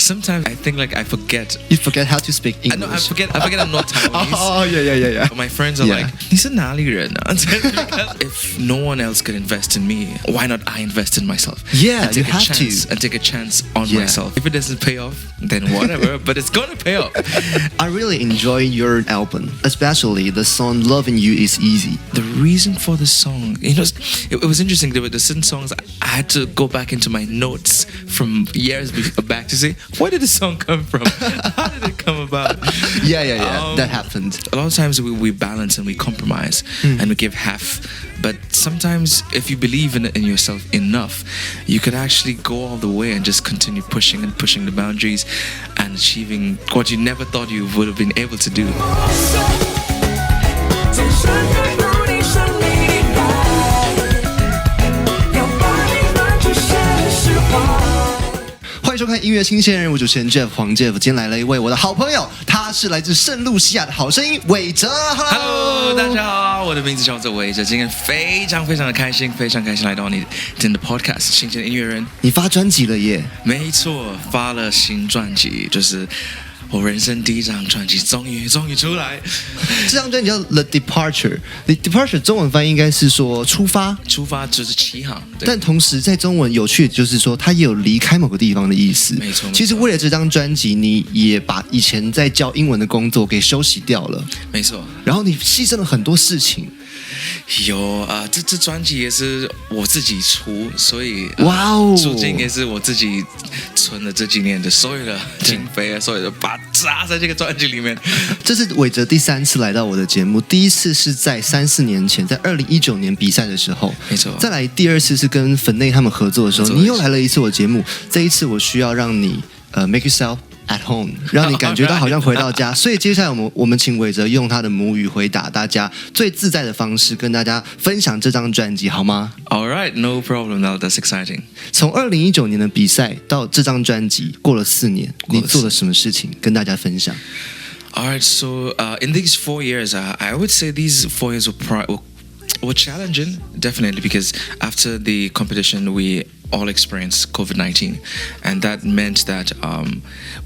sometimes I think like I forget. You forget how to speak English. No, I forget I'm not Taiwanese. Oh, yeah. My friends are like, 你是哪里人啊? If no one else could invest in me, why not I invest in myself? Yeah, and take you a have chance, to. And take a chance on myself. If it doesn't pay off, then whatever, but it's gonna pay off. I really enjoy your album, especially the song Loving You Is Easy. The reason for the song, it was interesting. There were certain songs I had to go back into my notes from years back to say, where did the song come from? How did it come about? Yeah. That happened. A lot of times we balance and we compromise and we give half. But sometimes if you believe in yourself enough, you could actually go all the way and just continue pushing the boundaries and achieving what you never thought you would have been able to do. 欢迎收看音乐新鲜人，我主持人 Jeff 黄介甫。今天来了一位我的好朋友，他是来自圣露西亚的好声音韋喆。Hello， 大家好，我的名字叫做韋喆。今天非常的开心，非常开心来到你的 podcast 新鲜的音乐人。你发专辑了耶？没错，发了新专辑，就是我人生第一张专辑终于出来。这张专辑叫 The Departure。The Departure 中文翻译应该是说出发就是起航。但同时在中文有趣的就是说，它也有离开某个地方的意思。没错。其实为了这张专辑，你也把以前在教英文的工作给休息掉了。没错。然后你牺牲了很多事情。有这专辑也是我自己出，所以租金也是我自己存了这几年的所有的经费啊，所有的把砸在这个专辑里面。这是韋喆第3次来到我的节目，第一次是在3-4年前，在2019年比赛的时候，没错。再来第2次是跟粉内他们合作的时候，你又来了一次我节目。这一次我需要让你make yourself at home， 让你感觉到好像回到家。所以接下来我们请韋喆用他的母语回答大家最自在的方式，跟大家分享这张专辑，好吗 ？All right, no problem. Now that's exciting. 从2019年的比赛到这张专辑，过了4年，你做了什么事情？跟大家分享。All right, so in these 4 years, I would say these 4 years were challenging, definitely, because after the competition, we all experienced COVID-19, and that meant that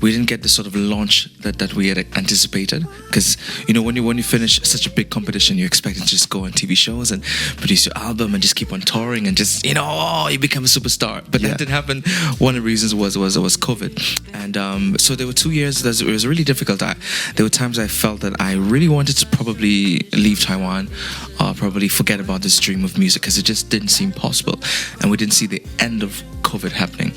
we didn't get the sort of launch that we had anticipated. Because when you finish such a big competition, you expect to just go on TV shows and produce your album and just keep on touring and just you become a superstar. But that didn't happen. One of the reasons was COVID, and so there were 2 years that it was really difficult. There were times I felt that I really wanted to probably leave Taiwan, probably forget about this dream of music because it just didn't seem possible, and we didn't see the end of COVID happening.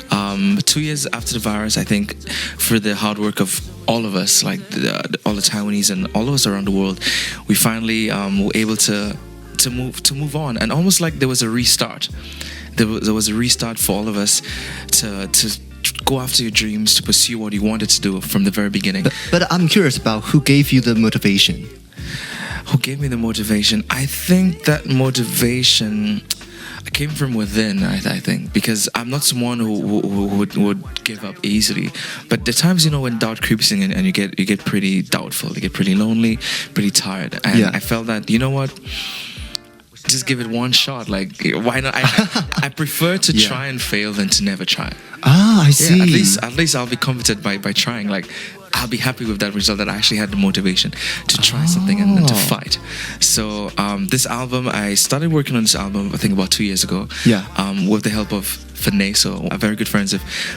2 years after the virus, I think for the hard work of all of us, like all the Taiwanese and all of us around the world, we finally were able to move on, and almost like there was a restart. There was a restart for all of us to go after your dreams, to pursue what you wanted to do from the very beginning. But I'm curious about who gave you the motivation. Who gave me the motivation? I think that motivation came from within, I think, because I'm not someone who would give up easily. But the times, when doubt creeps in and you get pretty doubtful, you get pretty lonely, pretty tired. And I felt that, you know what? Just give it one shot. Like, why not? I prefer to try and fail than to never try. I see. Yeah, at least I'll be comforted by trying. Like, I'll be happy with that result, that I actually had the motivation to try something and to fight. So this album, I started working on this album, I think about 2 years ago. Yeah. With the help of Fineso, very good friends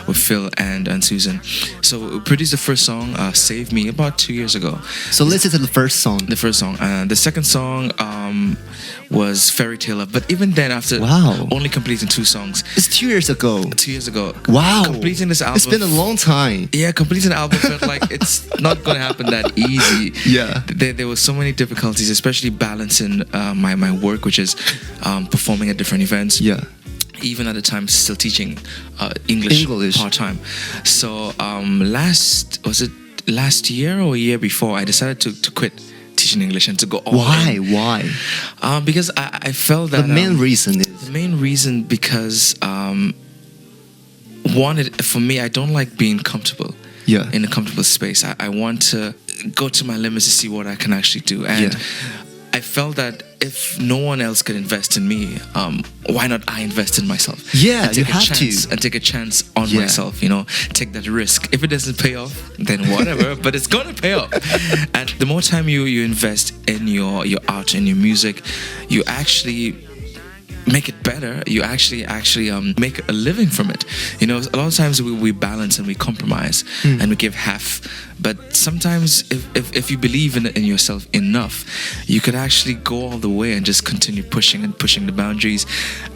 with Phil and Susan. So we produced the first song, Save Me, about 2 years ago. So listen to the first song. The first song. The second song was Fairy Tale. But even then, after only completing 2 songs. It's 2 years ago. 2 years ago. Wow. Completing this album. It's been a long time. Yeah, completing an album felt like it's not going to happen that easy. Yeah. There were so many difficulties, especially balancing my work, which is performing at different events. Yeah. Even at the time, still teaching English part-time. So last year or a year before, I decided to quit teaching English and to go all in. Why? Because I felt that the main reason is the main reason because for me, I don't like being comfortable. Yeah. In a comfortable space. I want to go to my limits to see what I can actually do. And I felt that if no one else could invest in me, why not I invest in myself? Yeah, and you take have a chance, to. and take a chance on myself. Take that risk. If it doesn't pay off, then whatever. But it's gonna pay off. And the more time you invest in your art and your music, you actually make it better. You actually make a living from it. A lot of times we balance and we compromise and we give half. But sometimes if you believe in yourself enough, you could actually go all the way and just continue pushing the boundaries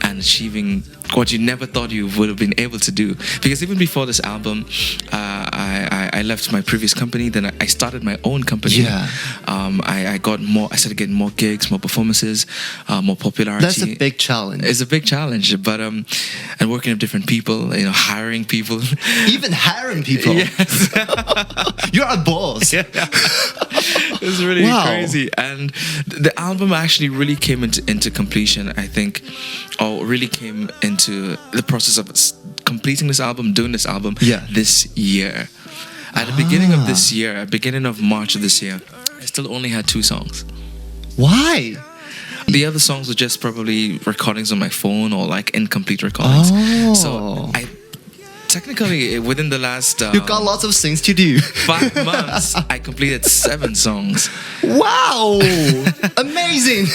and achieving what you never thought you would have been able to do. Because even before this album, I left my previous company. Then I started my own company. Yeah. I started getting more gigs, more performances, more popularity. That's a big challenge. It's a big challenge, but and working with different people, hiring people. Even hiring people. Yes. You're a boss. Yeah. It's really crazy. And the album actually really came into completion, I think, or really came into the process of completing this album, doing this album this year. At the beginning of this year, beginning of March of this year, I still only had 2 songs. Why? The other songs were just probably recordings on my phone or like incomplete recordings. So technically, within the last you've got lots of things to do. 5 months, I completed 7 songs. Wow, amazing!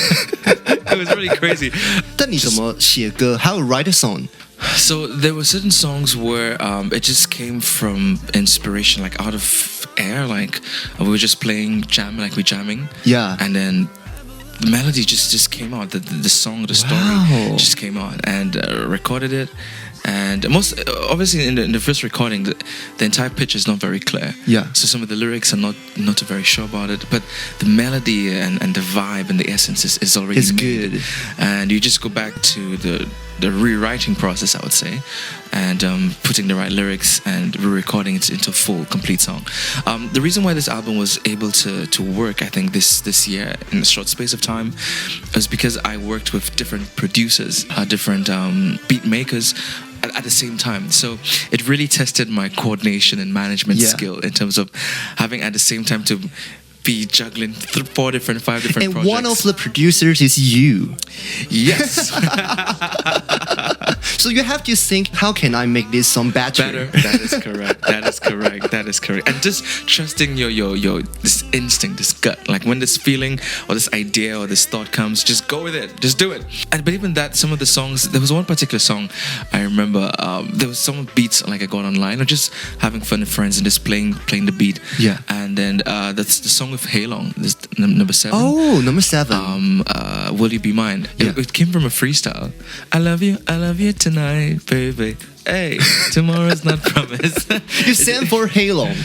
It was really crazy. 但你怎么写歌? How to write a song? So there were certain songs where it just came from inspiration, like out of air, like we were just we're jamming. Yeah. And then the melody just came out. The song, the story just came out, and recorded it. And most obviously in the first recording, the entire pitch is not very clear. Yeah. So some of the lyrics are not very sure about it, but the melody and the vibe and the essence is already made. Good. And you just go back to the rewriting process, I would say, and putting the right lyrics and re-recording it into a full, complete song. The reason why this album was able to work, I think, this year in a short space of time, is because I worked with different producers, different beat makers at the same time. So it really tested my coordination and management skill in terms of having at the same time to be juggling 5 different projects. And one of the producers is you. Yes. So you have to think, how can I make this song better? That is correct. And just trusting your this instinct, this gut. Like when this feeling or this idea or this thought comes, just go with it. Just do it. But even that, some of the songs, there was one particular song I remember, there was some beats like I got online or just having fun with friends and just playing the beat. Yeah. And then that's the song with Haylong, this number 7. Oh, number 7. Will You Be Mine? Yeah. It came from a freestyle. I love you tonight, baby. Hey, tomorrow's not promised. You sang for Haylong.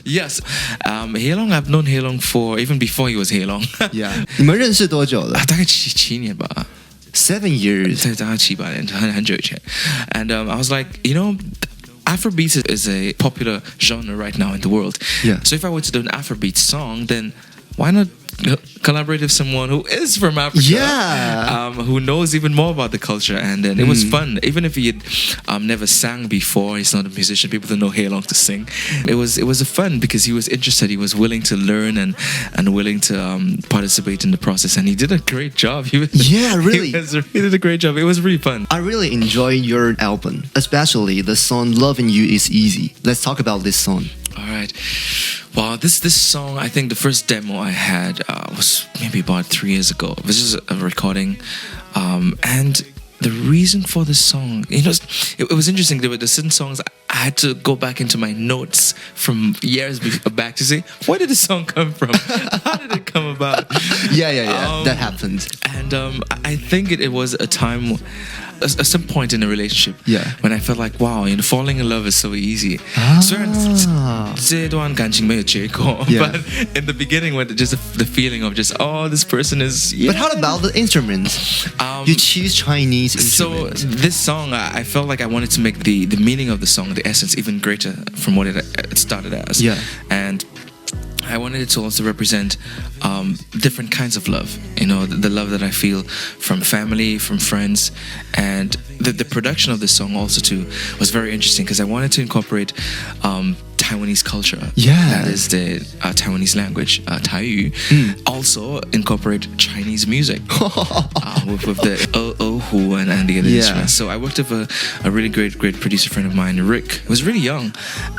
Yes. Haylong, I've known Haylong for even before he was Haylong. Yeah. 你们认识多久了？大概7年吧。 7 years. 对，大概7、8年，很久以前。And I was like, Afrobeat is a popular genre right now in the world. Yeah. So if I were to do an Afrobeat song, then why not collaborate with someone who is from Africa? Yeah. Who knows even more about the culture. And then it was fun. Even if he had never sang before, he's not a musician, people don't know Haylong to sing. It was fun because he was interested. He was willing to learn and willing to participate in the process. And he did a great job. Really. He did a great job. It was really fun. I really enjoy your album, especially the song Loving You Is Easy. Let's talk about this song. All right. Well, this song, I think the first demo I had was maybe about 3 years ago. This is a recording. And the reason for this song, it was interesting. There were certain songs I had to go back into my notes from years back to say, where did the song come from? How did it come about? Yeah. That happened. And I think it was a time, at some point in a relationship, when I felt like, wow, falling in love is so easy. But in the beginning, when just the feeling of just, this person is. Yeah. But how about the instruments? You choose Chinese instruments. So this song, I felt like I wanted to make the meaning of the song, the essence, even greater from what it started as. Yeah. And I wanted it to also represent different kinds of love. The love that I feel from family, from friends, and the production of this song also too was very interesting because I wanted to incorporate Taiwanese culture. Yeah. That is the Taiwanese language, Taiyu. Also incorporate Chinese music with the Hu and the other instruments. So I worked with a really great producer friend of mine, Rick, who was really young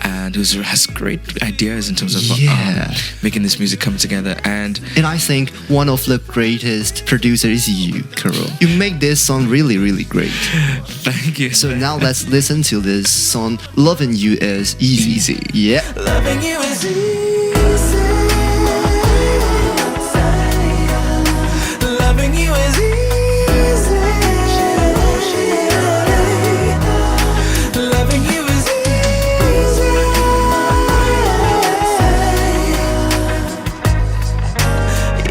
and who has great ideas in terms of making this music come together. And I think one of the greatest producers is you, Keril. You make this song really, really great. Thank you. So now let's listen to this song. Loving You is easy. Yeah. Loving you is easy. Loving you is easy. Loving you is easy.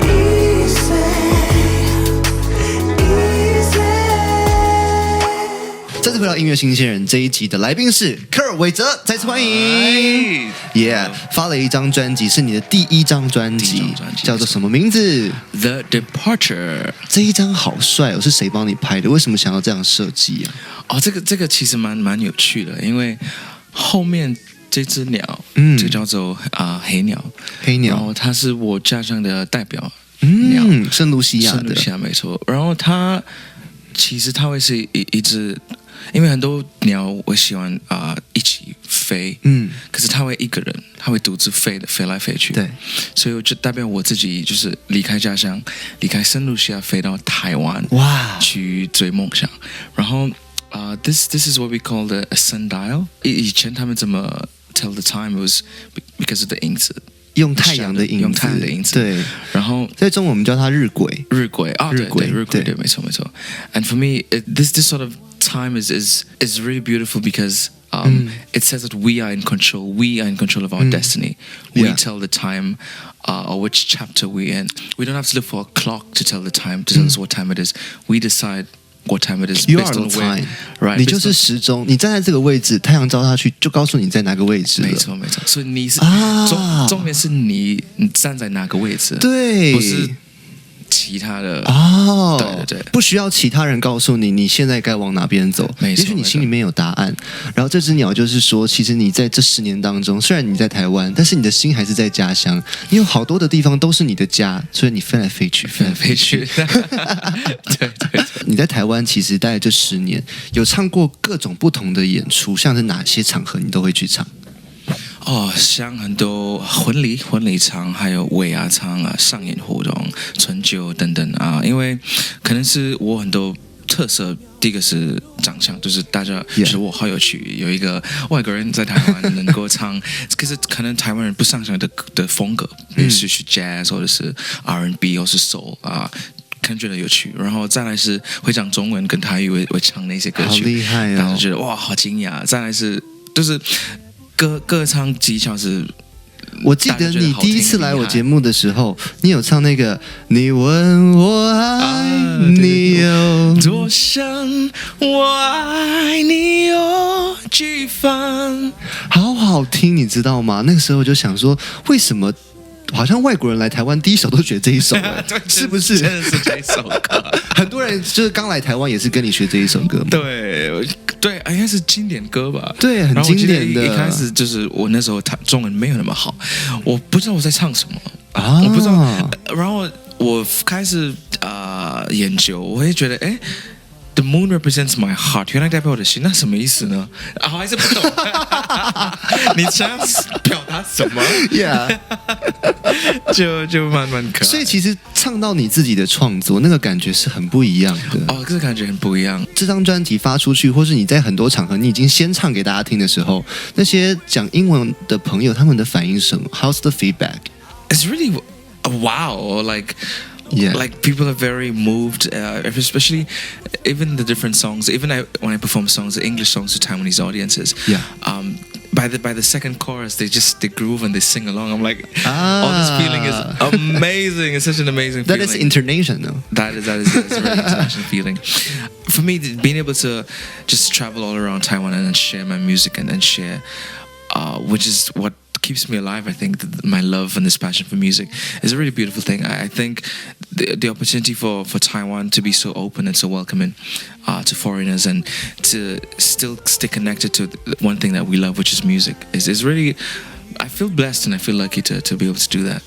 Easy. 这次回到音乐新鲜人这一集的来宾是 Keril 韋喆，再次欢迎。Yeah， 发了一张专辑，是你的第一张专辑，叫做什么名字 The Departure。这一张好帅哦，是谁帮你拍的？为什么想要这样设计啊？哦，这个其实蛮有趣的，因为后面这只鸟，就叫做黑鸟，然后它是我家乡的代表鸟，圣露西亚的，圣露西亚没错。然后它其实它会是一只，因为很多鸟我喜欢一起飞，可是它会一个人，它会独自飞来飞去，对，所以我就代表我自己就是离开家乡，离开圣露西亚飞到台湾，哇，去追梦想，然后。This is what we call a sundial. 以前他们怎么 tell the time was because of the 影子，用太阳的影子，对。然后在中文我们叫它日晷，日晷，对，没错。And for me, this sort of time is really beautiful because it says that we are in control. We are in control of our destiny. We tell the time. Or which chapter we're in. We don't have to look for a clock to tell the time, to tell us what time it is. We decide what time it is. You are the time, right? 你就是时钟，你站在这个位置，太阳照下去就告诉你在哪个位置了。没错。所以你是重点是你站在哪个位置，对，不是其他的对，不需要其他人告诉你你现在该往哪边走，也许你心里面有答案。然后这只鸟就是说，其实你在这10年当中，虽然你在台湾，但是你的心还是在家乡，你有好多的地方都是你的家，所以你飞来飞去。对，你在台湾其实大概这10年有唱过各种不同的演出，像是哪些场合你都会去唱？像很多婚礼场，还有尾牙场上演活动、春酒等等因为可能是我很多特色。第一个是长相，就是大家觉得我好有趣，有一个外国人在台湾能够唱，可是可能台湾人不擅长的风格，比如是 jazz 或者是 R&B 或是 soul 可能觉得有趣，然后再来是会讲中文跟台语会唱那些歌曲，好厉害然后觉得哇好惊讶，再来是就是歌唱技巧是。我记得你第一次来我节目的时候，你有唱那个“你问我爱你有多深，我爱你有几分”，好好听，你知道吗？那个时候我就想说，为什么好像外国人来台湾第一首都学这一首，是不是？真的是这一首歌，很多人就是刚来台湾也是跟你学这一首歌吗？对，应该是经典歌吧？对，很经典的。一开始就是我那时候中文没有那么好，我不知道我在唱什么我不知道。然后我开始研究，我会觉得The moon represents my heart. 原来代表我的心，那什么意思呢？还是不懂。你想要表达什么 ？Yeah， 就慢慢可爱。所以其实唱到你自己的创作，那个感觉是很不一样的。这个感觉很不一样。这张专辑发出去，或是你在很多场合你已经先唱给大家听的时候，那些讲英文的朋友他们的反应是什么 ？How's the feedback? It's really wow. Like people are very moved, especially even the different songs. Even when I perform songs, the English songs to Taiwanese audiences. Yeah. By the second chorus, they groove and they sing along. I'm like, this feeling is amazing. It's such an amazing feeling. That is international. That is a very international feeling. For me, being able to just travel all around Taiwan and share my music and share, which is what keeps me alive. I think my love and this passion for music is a really beautiful thing. I think the opportunity for Taiwan to be so open and so welcoming to foreigners and to still stay connected to one thing that we love, which is music, is really, I feel blessed and I feel lucky to be able to do that.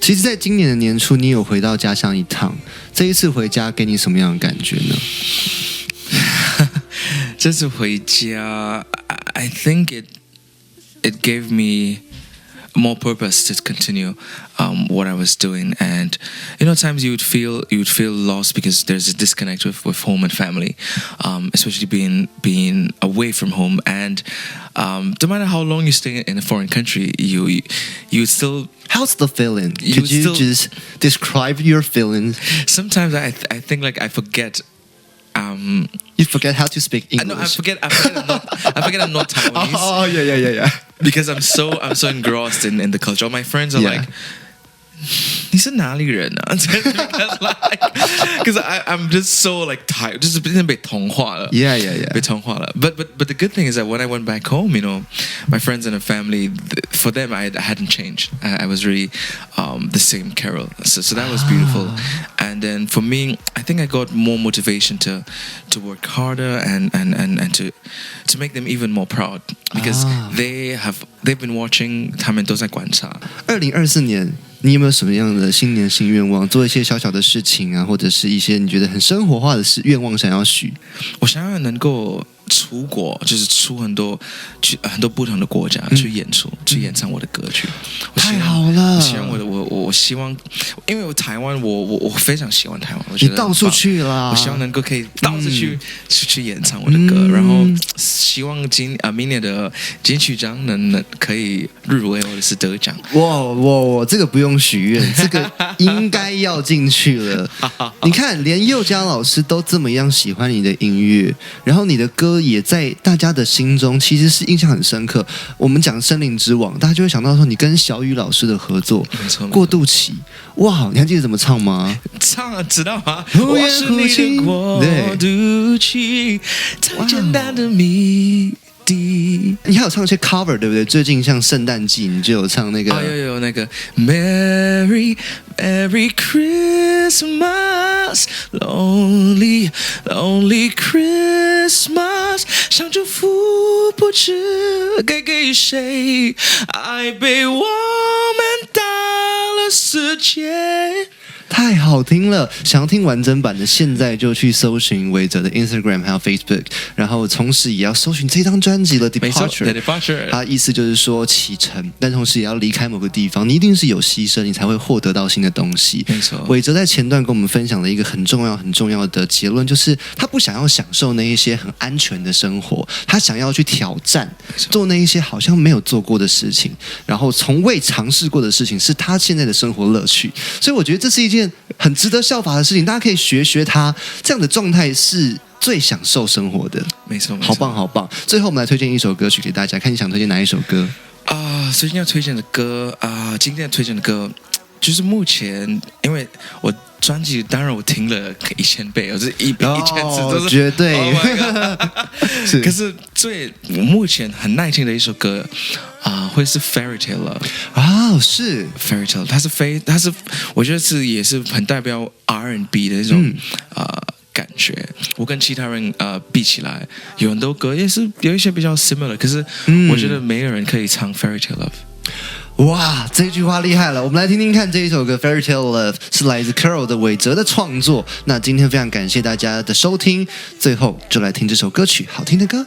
其实在今年的年初你有回到家乡一趟，这一次回家给你什么样的感觉呢？这次回家 I think it gave me more purpose to continue what I was doing. And at times you would feel lost because there's a disconnect with home and family, especially being away from home. And no matter how long you stay in a foreign country, you still. How's the feeling? Could you just describe your feelings? Sometimes I think like I forget. You forget how to speak English. No, I forget I'm not Taiwanese. Oh, yeah. Because I'm so engrossed in the culture. All my friends are like, 你是哪里人啊? Because I'm just so like tired. 就是被同化了. Yeah. 被同化了. But the good thing is that when I went back home, my friends and the family, for them I hadn't changed. I was really the same Keril. So that was beautiful. And then for me, I think I got more motivation to work harder and to make them even more proud because they've been watching. 他们都在观察。2024年。你有没有什么样的新年新愿望？做一些小小的事情啊，或者是一些你觉得很生活化的愿望想要许？我想要能够出国，就是去很多不同的国家去演出，去演唱我的歌曲。太好了！我希望，因为我台湾，我非常喜欢台湾，我觉得你到处去啦。我希望能够可以到处去演唱我的歌，然后希望明年的金曲奖能可以入围或者是得奖。我这个不用许愿，这个应该要进去了。你看，连宥嘉老师都这么样喜欢你的音乐，然后你的歌也在大家的心中其实是印象很深刻。我们讲《森林之王》，大家就会想到说你跟小雨老师的合作《过渡期》。哇，你还记得怎么唱吗？唱知道吗？我是你的过渡期，太简单的谜。你还有唱一些 cover 对不对？最近像圣诞季你就有唱那个有那个 Merry Christmas Lonely Christmas 想祝福不知给谁爱被我们打了死结。太好听了！想要听完整版的，现在就去搜寻韋喆的 Instagram 还有 Facebook， 然后同时也要搜寻这张专辑的 Departure。它意思就是说启程，但同时也要离开某个地方。你一定是有牺牲，你才会获得到新的东西。没错。韋喆在前段跟我们分享了一个很重要的结论，就是他不想要享受那一些很安全的生活，他想要去挑战，做那一些好像没有做过的事情，然后从未尝试过的事情，是他现在的生活乐趣。所以我觉得这是一件很值得效法的事情，大家可以学他这样的状态是最享受生活的。没错，好棒！最后我们来推荐一首歌曲给大家，看你想推荐哪一首歌最近要推荐的歌今天推荐的歌就是目前，因为我专辑当然我听了1000倍，我是1000次都是绝对。Oh my God 可是我目前很耐听的一首歌会是 Fairytale Love 是 Fairytale， 它是我觉得也是很代表 R&B 的那种感觉。我跟其他人比起来，有很多歌也是有一些比较 similar， 可是我觉得没有人可以唱 Fairytale Love。哇，这句话厉害了！我们来听听看这一首歌《Fairytale Love》是来自 Keril 的韋喆的创作。那今天非常感谢大家的收听，最后就来听这首歌曲，好听的歌。